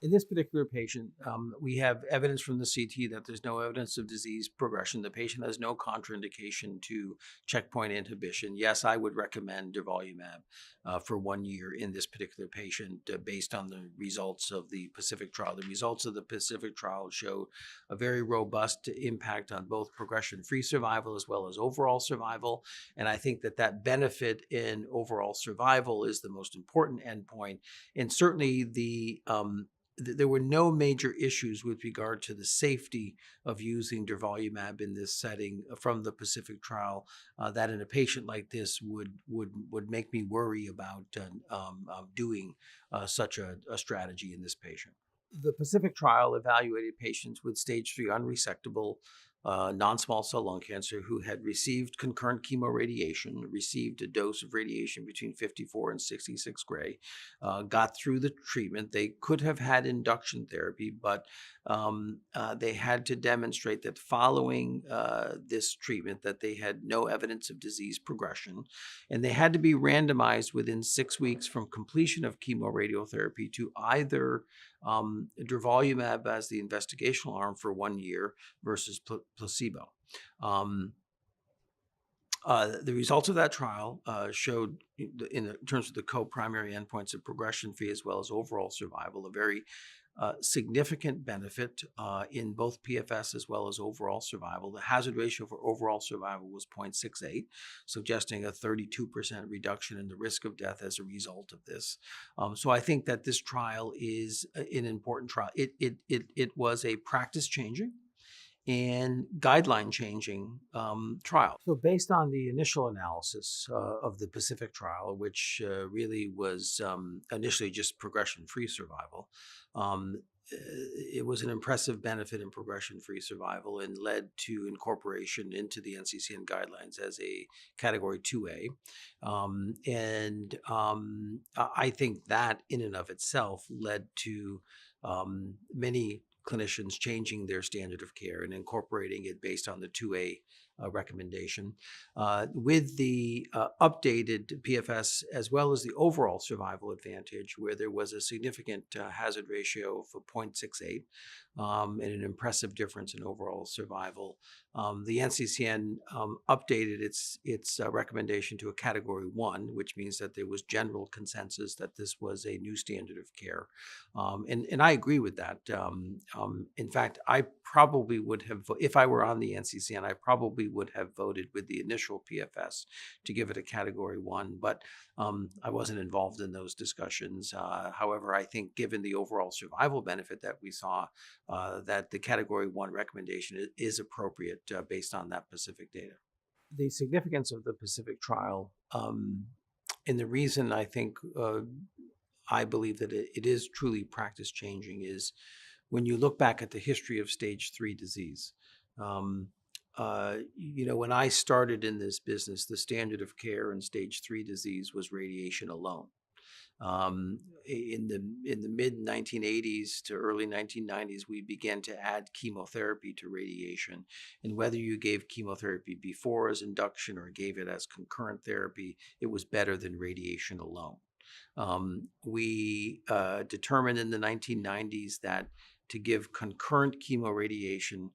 In this particular patient, we have evidence from the CT that there's no evidence of disease progression. The patient has no contraindication to checkpoint inhibition. Yes, I would recommend durvalumab for 1 year in this particular patient based on the results of the Pacific trial. The results of the Pacific trial show a very robust impact on both progression-free survival as well as overall survival. And I think that that benefit in overall survival is the most important endpoint. And certainly there were no major issues with regard to the safety of using durvalumab in this setting from the Pacific trial that in a patient like this would make me worry about doing such a strategy in this patient. The Pacific trial evaluated patients with stage 3 unresectable non-small cell lung cancer who had received concurrent chemoradiation, received a dose of radiation between 54 and 66 gray, got through the treatment. They could have had induction therapy, but they had to demonstrate that following this treatment that they had no evidence of disease progression, and they had to be randomized within 6 weeks from completion of chemoradiotherapy to either durvalumab as the investigational arm for 1 year versus placebo. The results of that trial showed, in terms of the co-primary endpoints of progression-free as well as overall survival, a very significant benefit in both PFS as well as overall survival. The hazard ratio for overall survival was 0.68, suggesting a 32% reduction in the risk of death as a result of this. So I think that this trial is an important trial. It was a practice-changing and guideline-changing trial. So based on the initial analysis of the Pacific trial, which really was initially just progression-free survival, it was an impressive benefit in progression-free survival and led to incorporation into the NCCN guidelines as a Category 2A. I think that in and of itself led to many clinicians changing their standard of care and incorporating it based on the 2A recommendation. With the updated PFS as well as the overall survival advantage, where there was a significant hazard ratio of 0.68 and an impressive difference in overall survival, the NCCN updated its recommendation to a Category 1, which means that there was general consensus that this was a new standard of care. And I agree with that. In fact, I probably would have, if I were on the NCCN, I probably would have voted with the initial PFS to give it a Category 1, but I wasn't involved in those discussions. However, I think given the overall survival benefit that we saw, that the Category 1 recommendation is appropriate based on that Pacific data. The significance of the Pacific trial, and the reason I think I believe that it is truly practice changing, is when you look back at the history of stage 3 disease. When I started in this business, the standard of care in stage 3 disease was radiation alone. In the mid 1980s to early 1990s, we began to add chemotherapy to radiation. And whether you gave chemotherapy before as induction or gave it as concurrent therapy, it was better than radiation alone. We determined in the 1990s that to give concurrent chemoradiation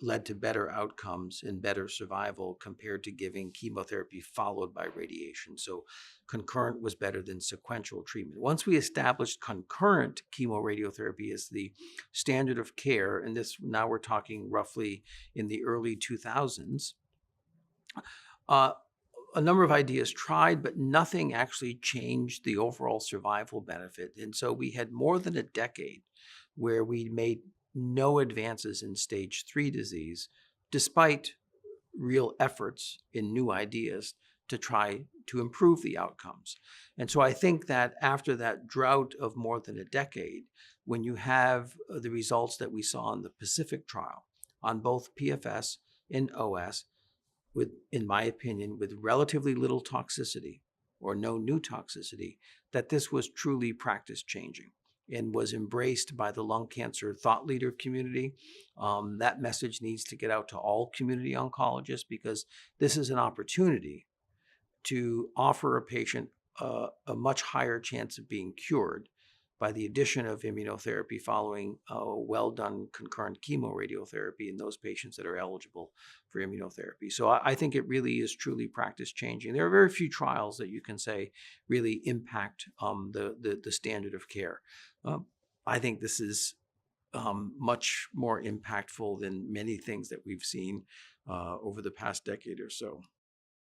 led to better outcomes and better survival compared to giving chemotherapy followed by radiation. So concurrent was better than sequential treatment. Once we established concurrent chemoradiotherapy as the standard of care, and this now we're talking roughly in the early 2000s, a number of ideas tried, but nothing actually changed the overall survival benefit. And so we had more than a decade where we made no advances in stage 3 disease, despite real efforts in new ideas to try to improve the outcomes. And so I think that after that drought of more than a decade, when you have the results that we saw in the Pacific trial on both PFS and OS, with, in my opinion, with relatively little toxicity or no new toxicity, that this was truly practice changing and was embraced by the lung cancer thought leader community. That message needs to get out to all community oncologists, because this is an opportunity to offer a patient a much higher chance of being cured by the addition of immunotherapy following well done concurrent chemoradiotherapy in those patients that are eligible for immunotherapy. So I think it really is truly practice changing. There are very few trials that you can say really impact the standard of care. I think this is much more impactful than many things that we've seen over the past decade or so.